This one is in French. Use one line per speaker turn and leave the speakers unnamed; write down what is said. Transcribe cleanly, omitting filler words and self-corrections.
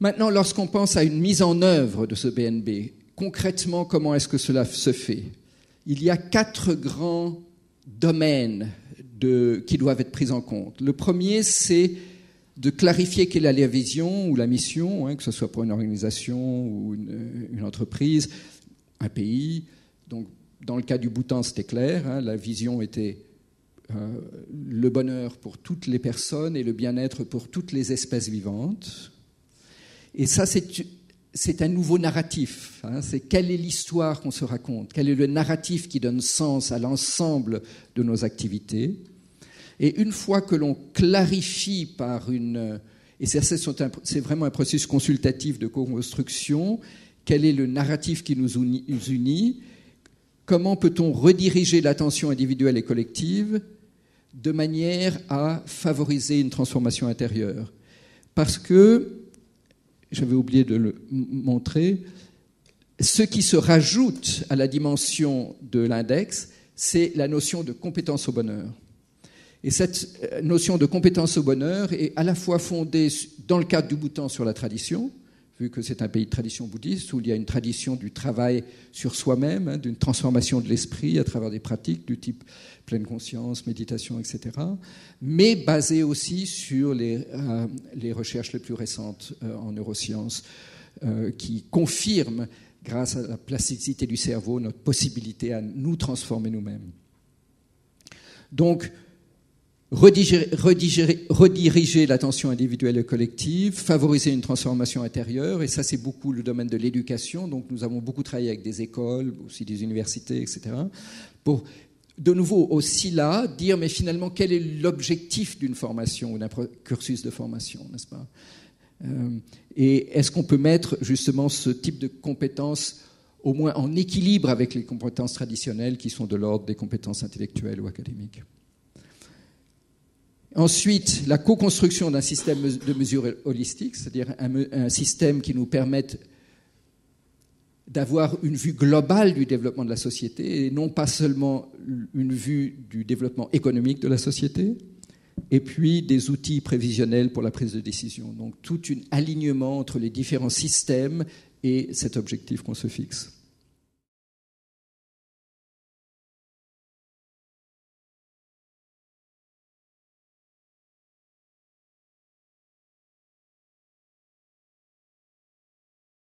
Maintenant, lorsqu'on pense à une mise en œuvre de ce BNB, concrètement, comment est-ce que cela se fait ? Il y a 4 grands domaines qui doivent être pris en compte. Le premier, c'est de clarifier quelle est la vision ou la mission, que ce soit pour une organisation ou une entreprise, un pays. Donc, dans le cas du Bhoutan, c'était clair. La vision était le bonheur pour toutes les personnes et le bien-être pour toutes les espèces vivantes. Et ça, c'est un nouveau narratif. C'est quelle est l'histoire qu'on se raconte, quel est le narratif qui donne sens à l'ensemble de nos activités. Et une fois que l'on clarifie par et c'est vraiment un processus consultatif de co-construction, quel est le narratif qui nous unit, comment peut-on rediriger l'attention individuelle et collective de manière à favoriser une transformation intérieure. Parce que, j'avais oublié de le montrer, ce qui se rajoute à la dimension de l'index, c'est la notion de compétence au bonheur. Et cette notion de compétence au bonheur est à la fois fondée, dans le cadre du Bhoutan, sur la tradition, vu que c'est un pays de tradition bouddhiste, où il y a une tradition du travail sur soi-même, d'une transformation de l'esprit à travers des pratiques du type pleine conscience, méditation, etc., mais basée aussi sur les recherches les plus récentes en neurosciences, qui confirment, grâce à la plasticité du cerveau, notre possibilité à nous transformer nous-mêmes. Donc, rediriger l'attention individuelle et collective, favoriser une transformation intérieure, et ça c'est beaucoup le domaine de l'éducation, donc nous avons beaucoup travaillé avec des écoles, aussi des universités, etc., pour de nouveau aussi là dire mais finalement quel est l'objectif d'une formation ou d'un cursus de formation, n'est-ce pas ? Et est-ce qu'on peut mettre justement ce type de compétences au moins en équilibre avec les compétences traditionnelles qui sont de l'ordre des compétences intellectuelles ou académiques ? Ensuite, la co-construction d'un système de mesure holistique, c'est-à-dire un système qui nous permette d'avoir une vue globale du développement de la société et non pas seulement une vue du développement économique de la société, et puis des outils prévisionnels pour la prise de décision. Donc tout un alignement entre les différents systèmes et cet objectif qu'on se fixe.